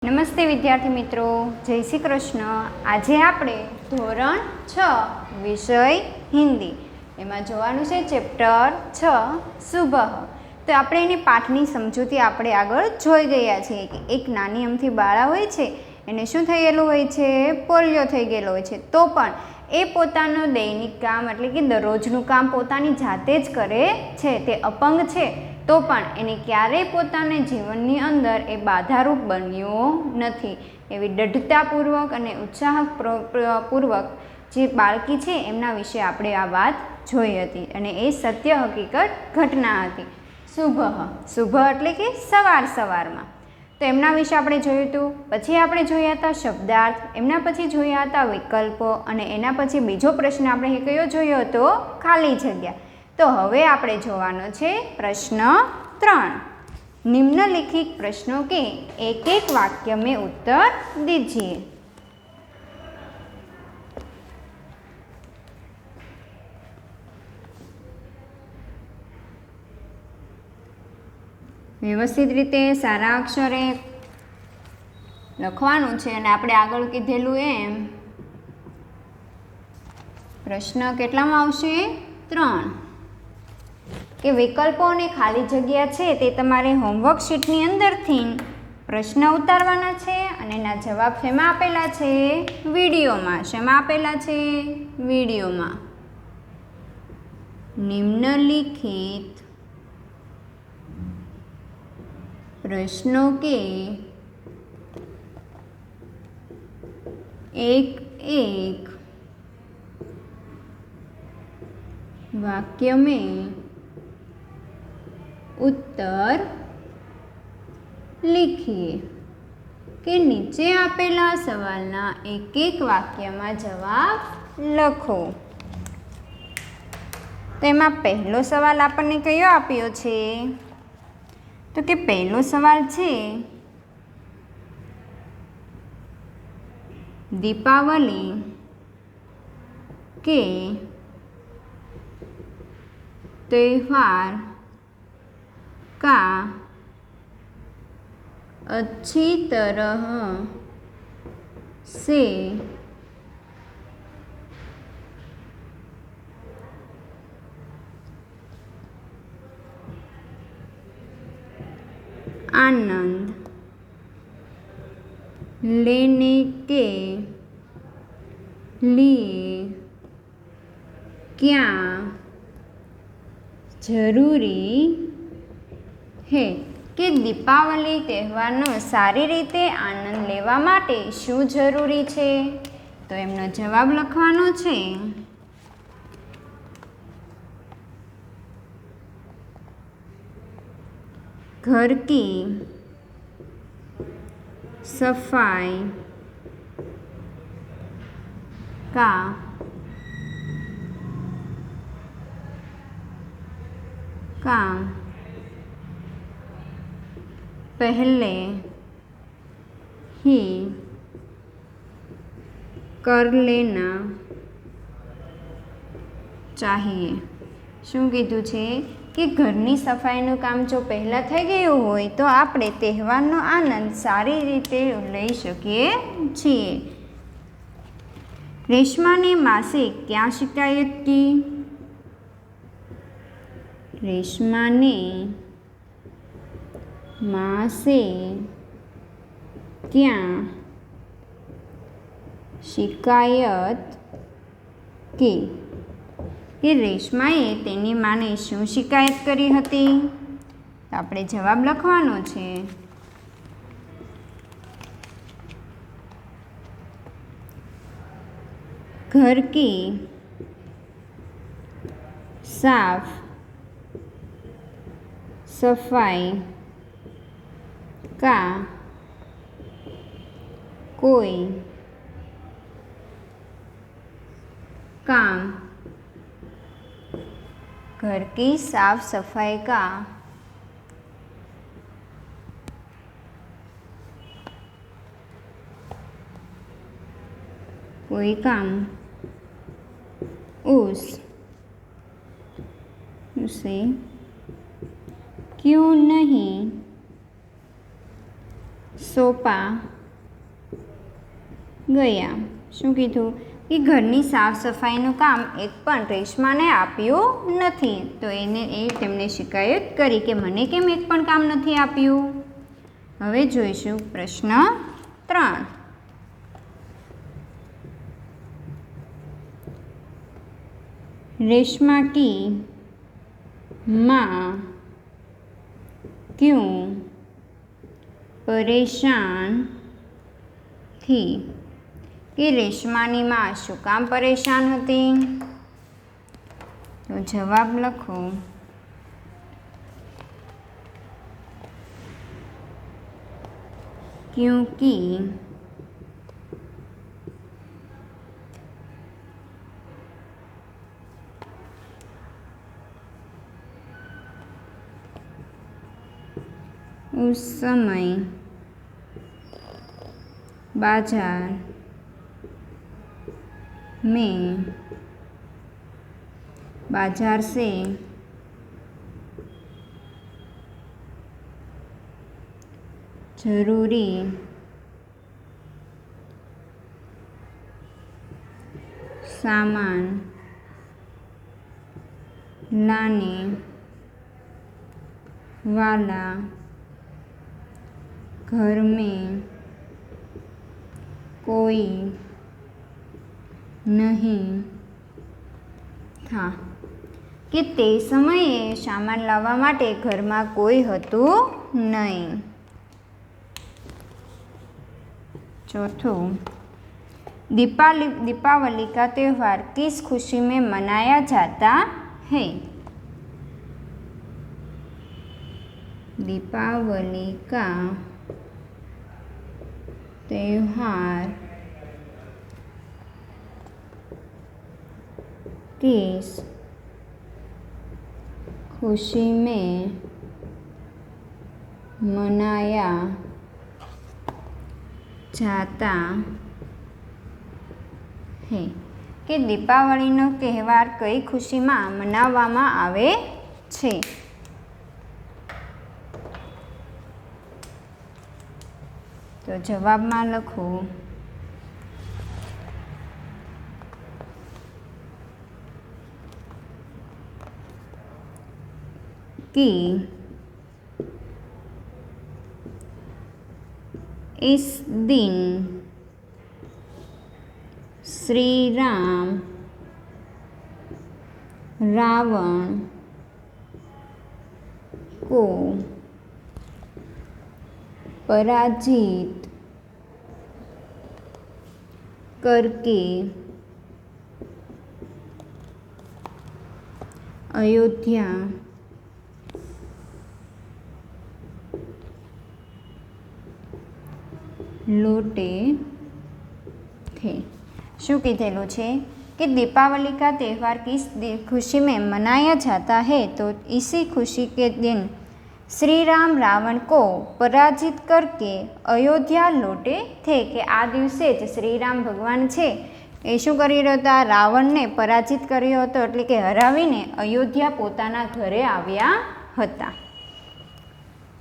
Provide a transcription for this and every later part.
નમસ્તે વિદ્યાર્થી મિત્રો, જય શ્રી કૃષ્ણ। આજે આપણે ધોરણ 6 વિષય હિન્દી એમાં જોવાનું છે ચેપ્ટર 6 સુબહ। તો આપણે એની પાઠની સમજૂતી આપણે આગળ જોઈ ગયા છીએ કે એક નાની અમથી બાળા હોય છે, એને શું થયેલું હોય છે? પોલિયો થઈ ગયેલો હોય છે। તો પણ એ પોતાનું દૈનિક કામ એટલે કે દરરોજનું કામ પોતાની જાતે જ કરે છે। તે અપંગ છે તો પણ એને ક્યારેય પોતાના જીવનની અંદર એ બાધારૂપ બન્યો નથી। એવી દૃઢતાપૂર્વક અને ઉત્સાહપૂર્વક જે બાળકી છે એમના વિશે આપણે આ વાત જોઈ હતી અને એ સત્ય હકીકત ઘટના હતી। શુભ એટલે કે સવાર સવારમાં, તો એમના વિશે આપણે જોયું હતું। પછી આપણે જોયા હતા શબ્દાર્થ, એમના પછી જોયા હતા વિકલ્પો અને એના પછી બીજો પ્રશ્ન આપણે કયો જોયો હતો? ખાલી જગ્યા। તો હવે આપણે જોવાનો છે પ્રશ્ન 3। निम्नलिखित प्रश्नों के एक एक वाक्य में उत्तर दीजिए। व्यवस्थित रीते सारा अक्षरे लखवानुं छे अने आपणे आगळ कीधेलुं एम प्रश्न केटलामां आवशे? 3 के विकल्पों ने खाली जग्या छे ते तमारे होमवर्क शीटनी अंदरथी प्रश्न उतारवाना छे अने एना जवाब शेमां आपेला छे? विडियोमां। शेमां आपेला छे? विडियोमां। निम्नलिखित प्रश्नों के एक एक वाक्य में उत्तर लिखिए। के नीचे आपेला सवालना एक एक वाक्य में जवाब लखो। तो एमां पहलो सवाल आपने कयो आप्यो छे? तो कि पहलो सवाल छे दीपावली के त्योहार का अच्छी तरह से आनंद लेने के लिए क्या जरूरी है? कि दीपावली तहेवारनो सारी रीते आनंद लेवा माटे शुं जरूरी छे? तो एमनो जवाब लखवानो छे घर की सफाई का काम पहले ही कर लेना चाहिए। शुं कीधुं छे कि घरनी सफाईनुं काम जो पहला थई गयुं होय तो आपणे तहेवारनो आनंद सारी रीते लई शकीए छीए। रेशमा ने मां से क्या शिकायत की? रेशमा ने मां से क्या शिकायत की? कि रेशमाए तेनी माने शुं शिकायत करी हती? तो आपणे जवाब लखवानो छे घर की साफ सफाई का कोई काम, घर की साफ सफाई का कोई काम उसे क्यों नहीं सौंपा ગયા. શું કીધું કે ઘરની સાફ સફાઈનું કામ એક પણ રેશમાને આપ્યું નથી. તો તેમણે શિકાયત કરી કે મને કેમ એક પણ કામ નથી આપ્યું. હવે જોઈશું પ્રશ્ન 3. रेशमा की माँ क्यों परेशान थी कि रेशमानी माँ शू काम परेशान थी. तो जवाब लखो क्योंकि उस समय बाजार से जरूरी सामान लाने वाला घर में कोई नहीं था કે તે સમયે સામાન લાવવા માટે ઘરમાં કોઈ હતું નહીં. चौथों, दीपावली का त्यौहार किस खुशी में मनाया जाता है. दीपावली का त्यौहार किस खुशी में मनाया जाता है કે દીપાવળીનો તહેવાર કઈ ખુશીમાં મનાવવામાં આવે છે. તો જવાબમાં લખો कि इस दिन श्री राम रावण को पराजित करके अयोध्या लौटे थे. શું કીધેલું છે कि दीपावली का त्यौहार किस खुशी में मनाया जाता है. तो इसी खुशी के दिन श्री राम रावण को पराजित करके अयोध्या लौटे थे કે આ દિવસે જ શ્રીરામ ભગવાન છે એ શું કરી રહ્યો હતા, રાવણને પરાજિત કર્યો હતો એટલે કે હરાવીને અયોધ્યા પોતાના ઘરે આવ્યા હતા.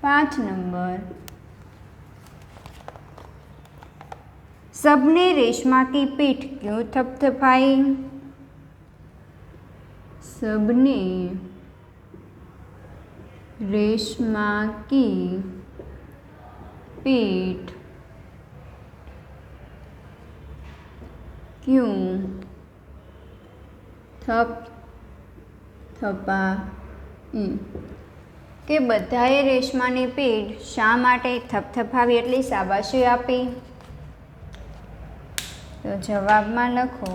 5 नंबर, सबने रेशमा की पीठ क्यों थपथपाई. सबने रेशमा की पीठ क्यों थपथपाई કે બધાએ રેશમાની પીઠ શા માટે થપથપાવી એટલી શાબાશી આપી. તો જવાબમાં લખો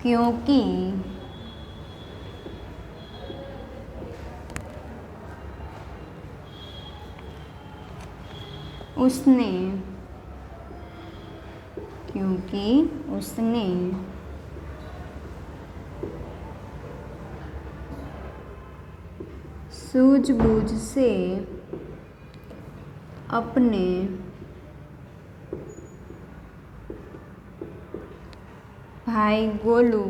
क्योंकि उसने सूझबूझ से अपने भाई गोलू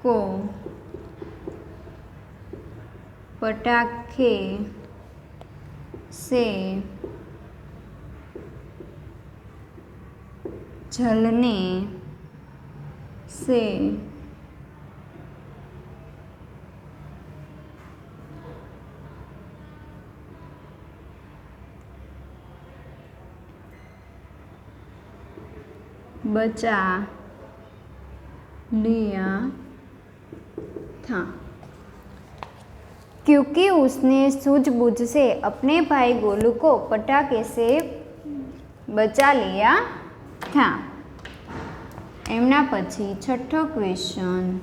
को पटाखे से जलने से बचा लिया था, क्योंकि उसने सूझबूझ से अपने भाई गोलू को पटाखे से बचा लिया था। एमना पछी छठो क्वेश्चन,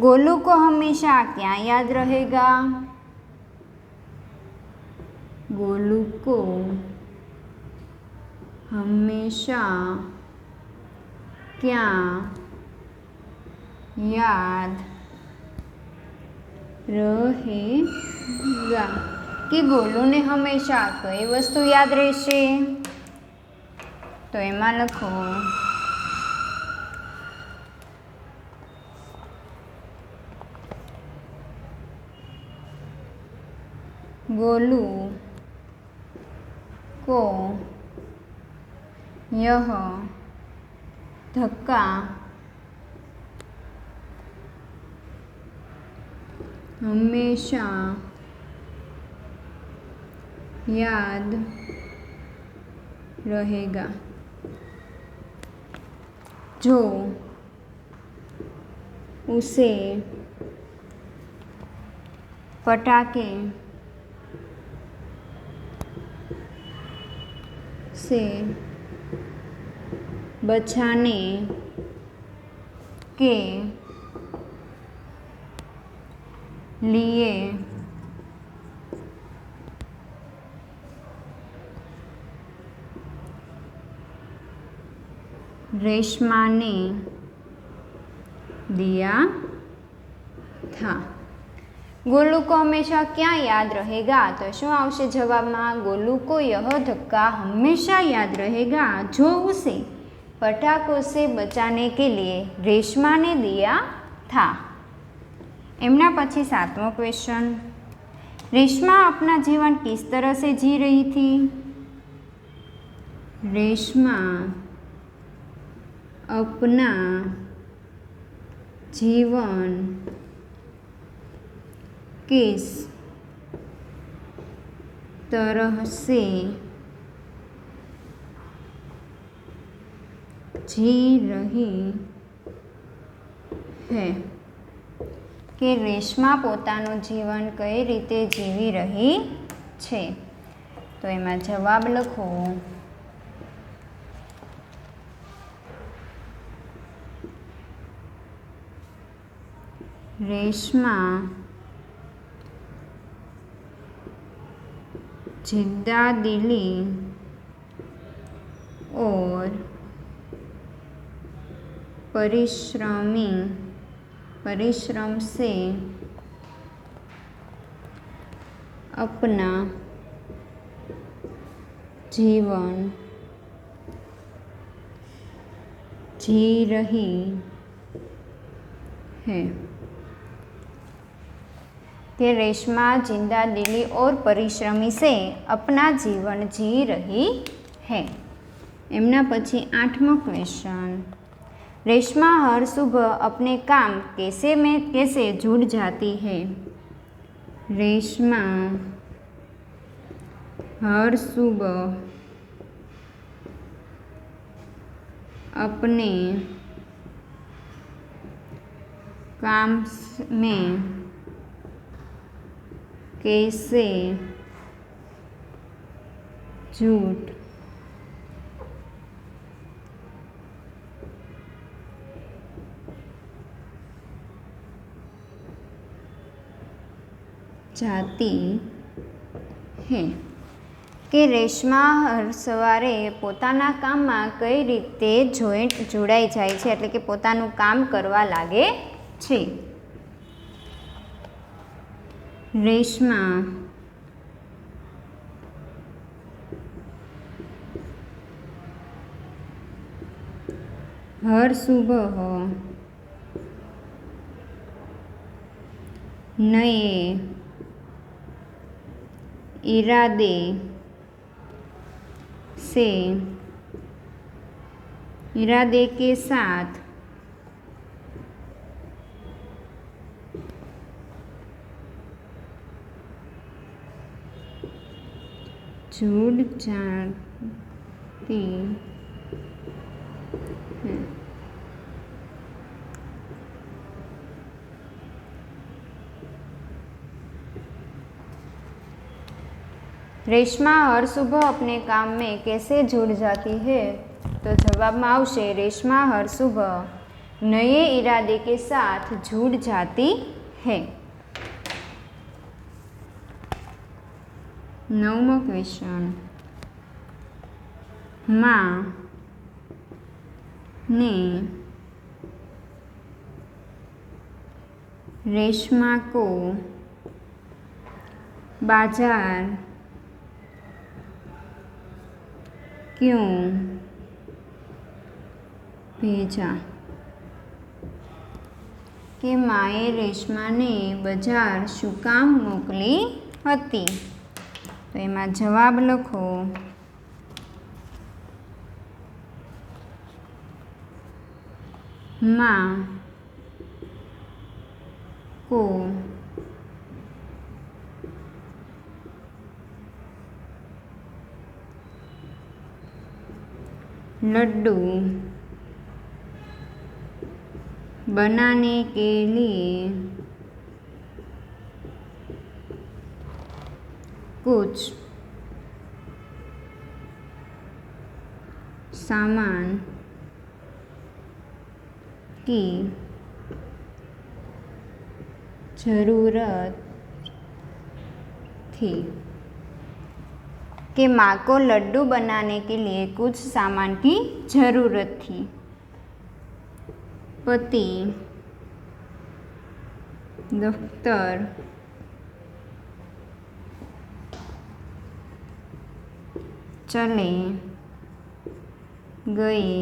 गोलू को हमेशा क्या याद रहेगा? गोलू को हमेशा क्या याद रहेगा? कि गोलू ने हमेशा कई वस्तु याद रहेशे? तो एमां लखो गोलू को यह धक्का हमेशा याद रहेगा। जो उसे पटाखे से बचाने के लिए रेशमा ने दिया था। गोलू को हमेशा क्या याद रहेगा? तो शू आवशे जवाबमां? गोलू को यह धक्का हमेशा याद रहेगा जो उसे पटाखों से बचाने के लिए रेशमा ने दिया था। एमना पछी सातमो क्वेश्चन, रेशमा अपना जीवन किस तरह से जी रही थी? रेशमा अपना जीवन किस तरह से जी रही है? कि रेशमा पोतानुं जीवन कई रीते जीवी रही छे? तो एमां जवाब लखो रेशमा जिद्दादिली और परिश्रम से अपना जीवन जी रही है। कि रेशमा जिंदादिली और परिश्रमी से अपना जीवन जी रही है। एमना पछी आठमो क्वेश्चन, रेशमा हर सुबह अपने काम कैसे जुड़ जाती है? रेशमा हर सुबह अपने काम में कैसे जुट जाती है? कि रेशमा हर सवारे पोताना काममां कई रीते जोड़ाई जाय छे, एटले के पोतानुं काम करवा लागे छे। रेशमा हर सुबह नए इरादे से इरादे के साथ जुड़ जाती है। रेशमा हर सुबह अपने काम में कैसे जुड़ जाती है? तो जवाब में आवशे रेशमा हर सुबह नए इरादे के साथ जुड़ जाती है। 9मो क्वेश्चन, माँ ने रेशमा को बाजार क्यों भेजा? કે માએ રેશમાને બજાર શું કામ મોકલી હતી? તો એમાં જવાબ લખો माँ को लड्डू बनाने के लिए कुछ सामान की ज़रूरत थी। कि माँ को लड्डू बनाने के लिए कुछ सामान की ज़रूरत थी। पति दफ्तर चले गए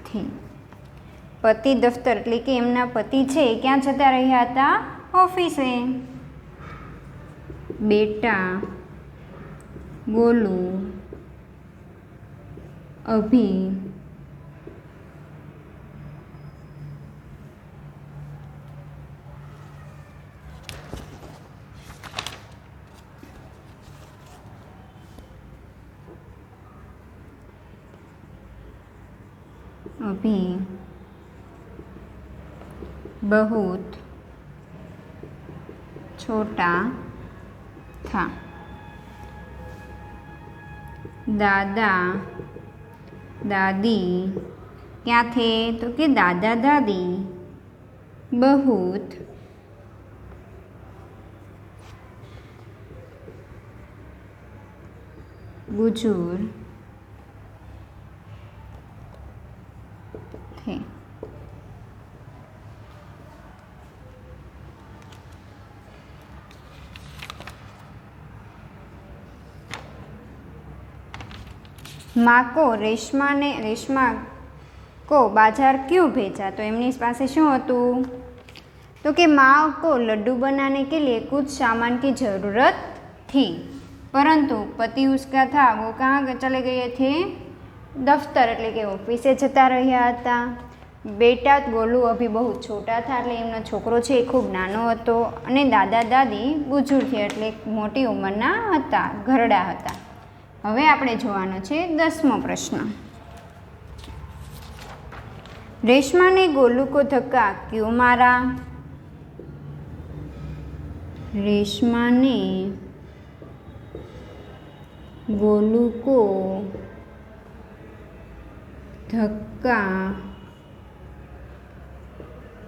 थे। पति दफ्तर એટલે કે એમના પતિ છે ક્યાં જતા રહ્યા હતા? ઓફિસે। બેટા गोलू अभी बहुत छोटा था। दादा दादी क्या थे? तो कि दादा दादी बहुत बुजुर्ग थे। माँ को रेशमा को बाजार क्यों भेजा? तो एमनी पासे शू हतुं? तो कि माँ को लड्डू बनाने के लिए कुछ सामान की ज़रूरत थी, परंतु पति उसका था वो कहाँ चले गए थे? दफ्तर एटले के ऑफिसे जता रह्या हता। बेटा गोलू अभी बहुत छोटा था एटले एमनो छोकरो छे खूब नानो हतो अने दादा दादी बुजुर्ग थे एटले मोटी उंमરના હતા, ઘરડા હતા। હવે આપણે જોવાનો છે 10મો પ્રશ્ન। रेशमा ने गोलू को धक्का क्यों मारा? रेशमा ने गोलू को धक्का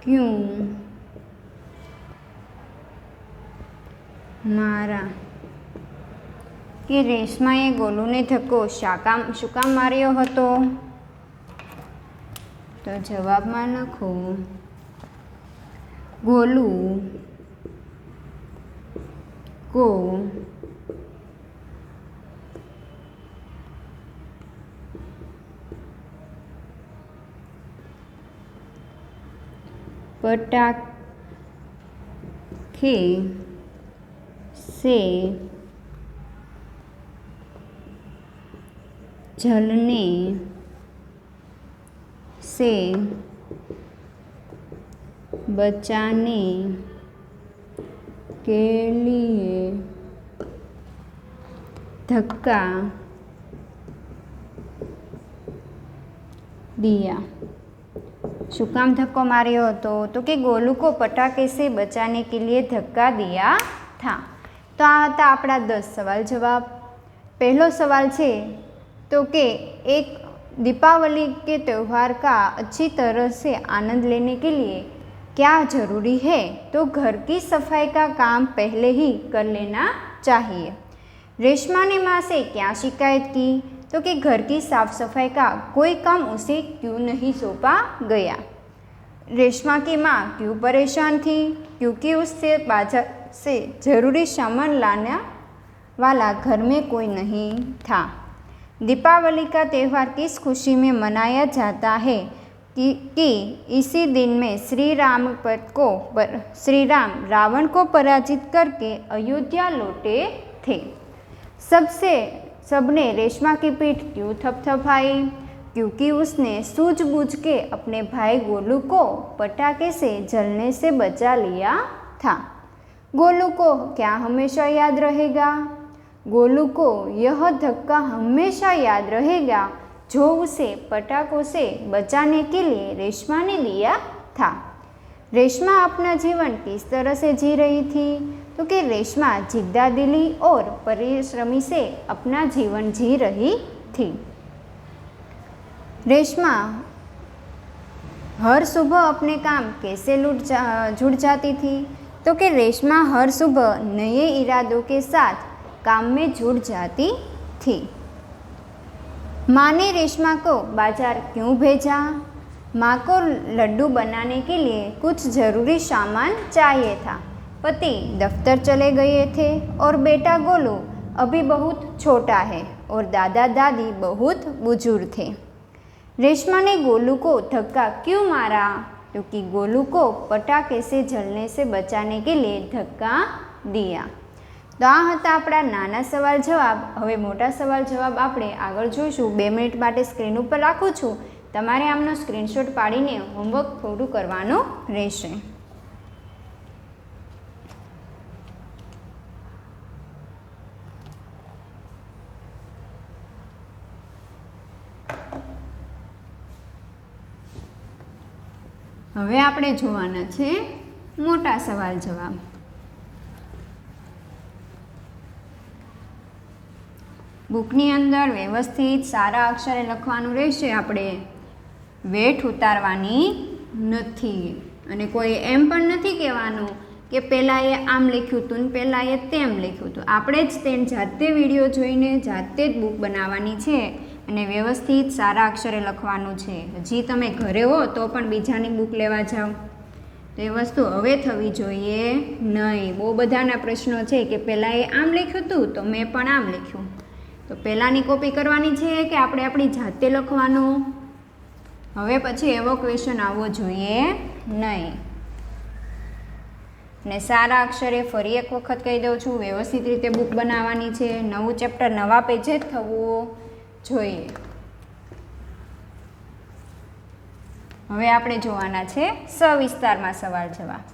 क्यों मारा? कि रेशमाए गोलूने धक्को શું કામ માર્યો હતો? तो जवाब में लखो गोलू को खे से जलने से बचाने के लिए धक्का दिया। શું કામ ધક્કો માર્યો હતો? તો કે ગોલू को पटाखे से बचाने के लिए धक्का दिया था। तो आ હતા આપણા 10 સવાલ જવાબ। पहलो सवाल છે तो कि एक दीपावली के त्यौहार का अच्छी तरह से आनंद लेने के लिए क्या ज़रूरी है? तो घर की सफाई का काम पहले ही कर लेना चाहिए। रेशमा ने माँ से क्या शिकायत की? तो कि घर की साफ सफाई का कोई काम उसे क्यों नहीं सौंपा गया। रेशमा की माँ क्यों परेशान थी? क्योंकि उससे बाजार से ज़रूरी सामान लाने वाला घर में कोई नहीं था। दीपावली का त्यौहार किस खुशी में मनाया जाता है कि इसी दिन में श्री राम रावण को पराजित करके अयोध्या लौटे थे। सबने रेशमा की पीठ क्यों थपथपाई? क्योंकि उसने सूझबूझ के अपने भाई गोलू को पटाखे से जलने से बचा लिया था। गोलू को क्या हमेशा याद रहेगा? गोलू को यह धक्का हमेशा याद रहेगा जो उसे पटाखों से बचाने के लिए रेशमा ने दिया था। रेशमा अपना जीवन किस तरह से जी रही थी? तो कि रेशमा जिद्दादिली और परिश्रमी से अपना जीवन जी रही थी। रेशमा हर सुबह अपने काम कैसे जुट जाती थी? तो कि रेशमा हर सुबह नए इरादों के साथ काम में जुट जाती थी। माँ ने रेशमा को बाजार क्यों भेजा? माँ को लड्डू बनाने के लिए कुछ ज़रूरी सामान चाहिए था। पति दफ्तर चले गए थे और बेटा गोलू अभी बहुत छोटा है और दादा दादी बहुत बुजुर्ग थे। रेशमा ने गोलू को धक्का क्यों मारा? क्योंकि गोलू को पटाखे से जलने से बचाने के लिए धक्का दिया। तो आ हता आपણા નાના સવાલ જવાબ। હવે મોટા સવાલ જવાબ આપણે આગળ જોઈશું। 2 મિનિટ માટે સ્ક્રીન ઉપર રાખું છું। તમારે આમનો સ્ક્રીનશોટ પાડીને હોમવર્ક થોડું કરવાનું રહેશે। હવે આપણે જોવાના છે મોટા સવાલ જવાબ। બુકની અંદર વ્યવસ્થિત સારા અક્ષરે લખવાનું રહેશે। આપણે વેઠ ઉતારવાની નથી અને કોઈ એમ પણ નથી કહેવાનું કે પહેલાં એ આમ લખ્યું હતું ને પહેલાં એ તેમ લખ્યું હતું। આપણે જ તેને જાતે વિડીયો જોઈને જાતે જ બુક બનાવવાની છે અને વ્યવસ્થિત સારા અક્ષરે લખવાનું છે। હજી તમે ઘરે હો તો પણ બીજાની બુક લેવા જાઓ તો એ વસ્તુ હવે થવી જોઈએ નહીં। બહુ બધાના પ્રશ્નો છે કે પહેલાં એ આમ લખ્યું હતું તો મેં પણ આમ લખ્યું। તો પહેલાંની કોપી કરવાની છે કે આપણે આપણી જાતે લખવાનું? હવે પછી એવો ક્વેશ્ચન આવવો જોઈએ નહીં। ને સારા અક્ષરે ફરી એક વખત કહી દઉં છું, વ્યવસ્થિત રીતે બુક બનાવવાની છે। નવું ચેપ્ટર નવા પેજે જ થવું જોઈએ। હવે આપણે જોવાના છે સવિસ્તારમાં સવાલ જવાબ।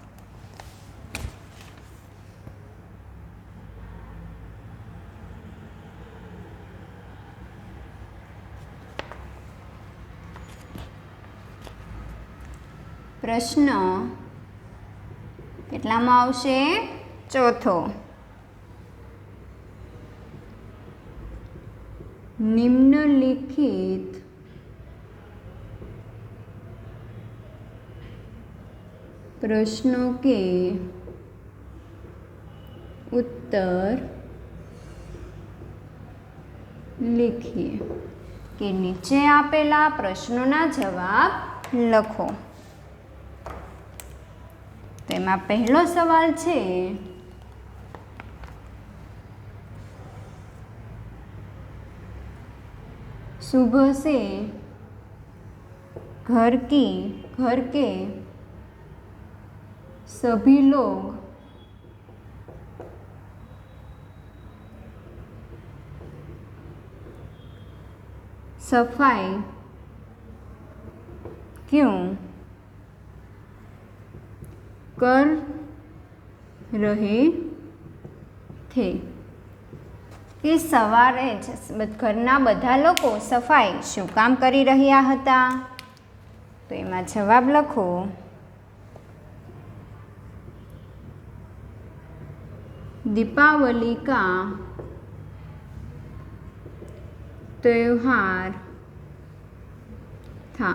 પ્રશ્ન કેટલામાં આવશે? ચોથો। निम्नलिखित प्रश्नों के उत्तर लिखिए कि नीचे आपेला प्रश्नोना जवाब लखो। तो एमां पहलो सवाल छे सुबह से घर के सभी लोग सफाई क्यों कर रहे थे કે સવારે જ ઘરના બધા લોકો સફાઈ શું કામ કરી રહ્યા હતા? તો એમાં જવાબ લખો दीपावली का त्योहार था।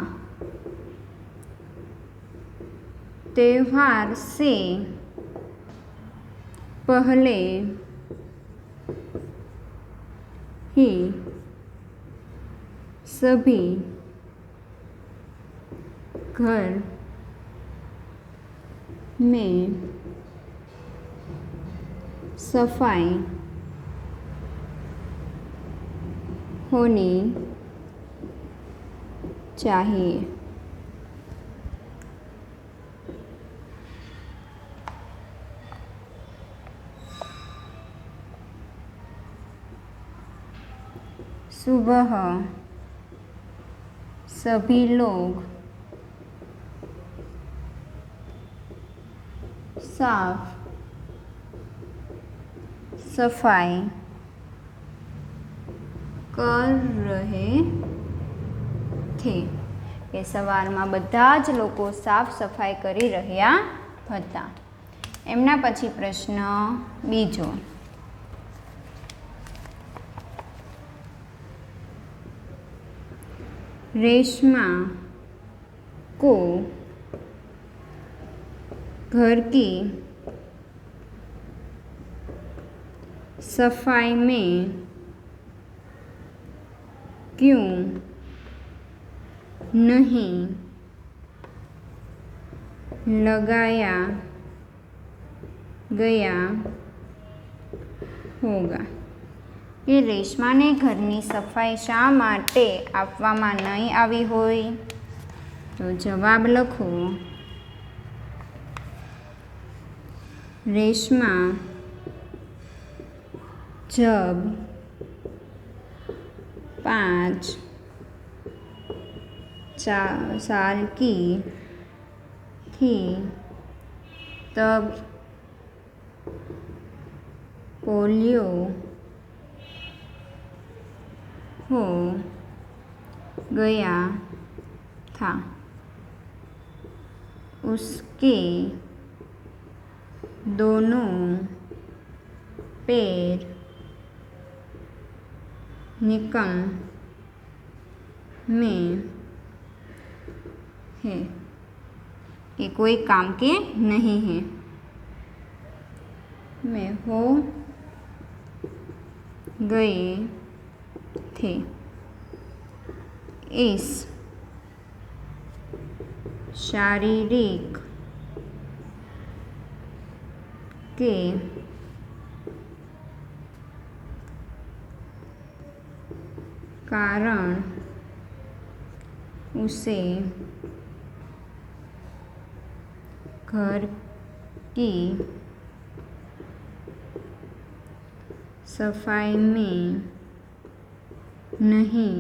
त्योहार से पहले ही सभी घर में सफाई होनी चाहिए। सुबह सभी लोग साफ सफाई कर रहे थे કે સવારમાં બધા જ લોકો સાફ સફાઈ કરી રહ્યા હતા। એમના પછી પ્રશ્ન બીજો, रेशमा को घर की सफाई में क्यों नहीं लगाया गया होगा કે રેશમાને ઘરની સફાઈ શા માટે આપવામાં નહીં આવી હોય? તો જવાબ લખો रेशमा जब 5 साल की थी तब पोलियो हो गया था। उसके दोनों पैर निकम में है कि कोई काम के नहीं है में हो गए थे। इस शारीरिक के कारण उसे घर की सफाई में नहीं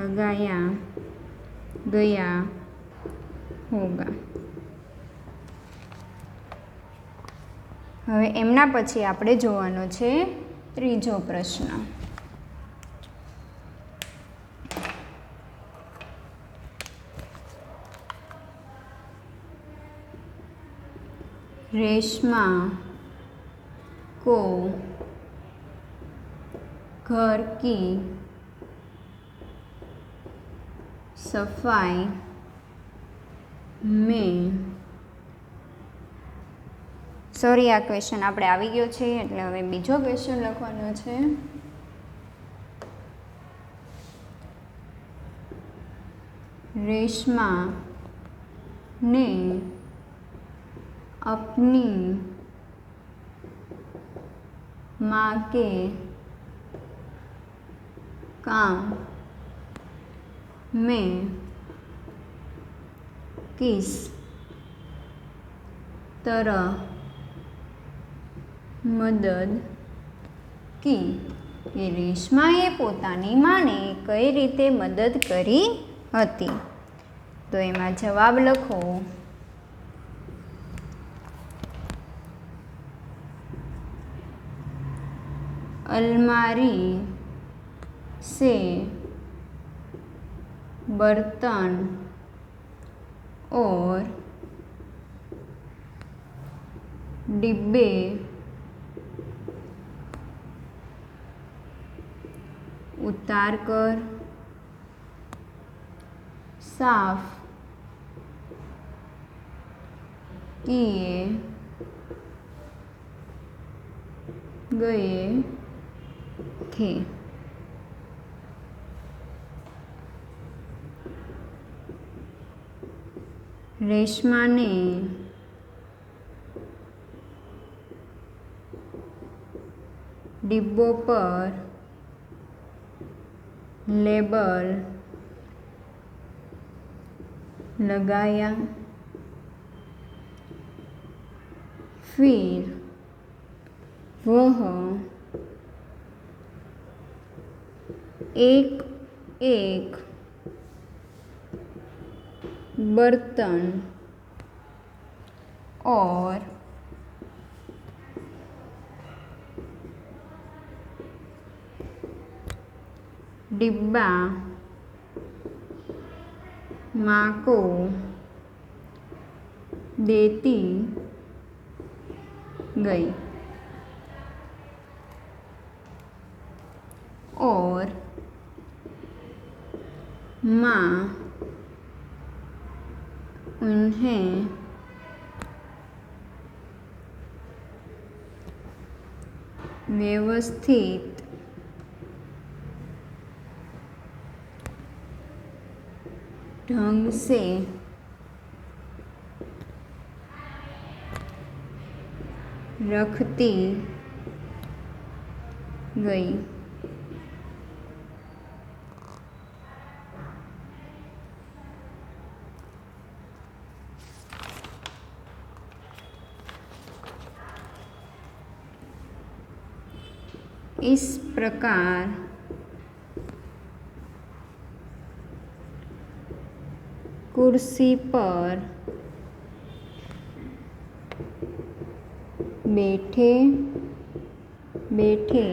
लगाया गया होगा। હવે એમના પછી આપણે જોવાનો છે ત્રીજો પ્રશ્ન। रेशमा को घर की सफाई में सॉरी आ क्वेश्चन આપણે આવી ગયો છે એટલે હવે બીજો ક્વેશ્ચન લખવાનો છે। रेशमा ने अपनी माँ के काम में किस तरह મદદ કી કે રેશમાએ પોતાની માને કઈ રીતે મદદ કરી હતી. તો એમાં જવાબ લખો. अलमारी से बर्तन और डिब्बे उतारकर साफ किए गए थे. रेशमा ने डिब्बों पर लेबल लगाया. फिर वह एक एक बर्तन और डिब्बा माँ को देती गई और माँ उन्हें व्यवस्थित ढंग से रखती गई. इस प्रकार कुर्सी पर बैठे बैठे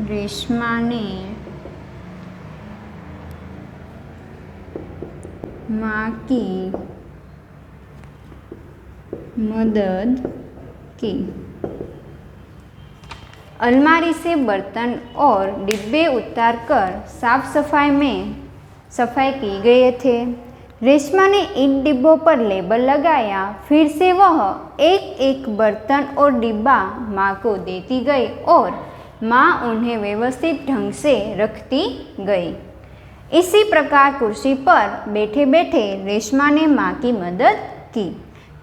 रेशमा ने माँ की मदद की. अलमारी से बर्तन और डिब्बे उतारकर साफ सफाई की गए थे. रेशमा ने इन डिब्बों पर लेबल लगाया. फिर से वह एक एक बर्तन और डिब्बा माँ को देती गई और माँ उन्हें व्यवस्थित ढंग से रखती गई. इसी प्रकार कुर्सी पर बैठे बैठे रेशमा ने माँ की मदद की.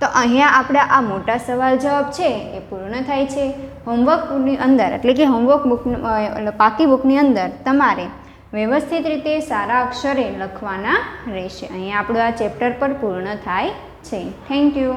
तो अहींया आपणे आ मोटा सवाल जवाब छे ए पूर्ण थाय छे. होमवर्कनी अंदर एटले कि होमवर्क बुक पाकी बुकनी अंदर तमारे व्यवस्थित रीते सारा अक्षरे लखवाना रहेशे. अहींया आपणुं आ चेप्टर पर पूर्ण थाय छे. Thank you.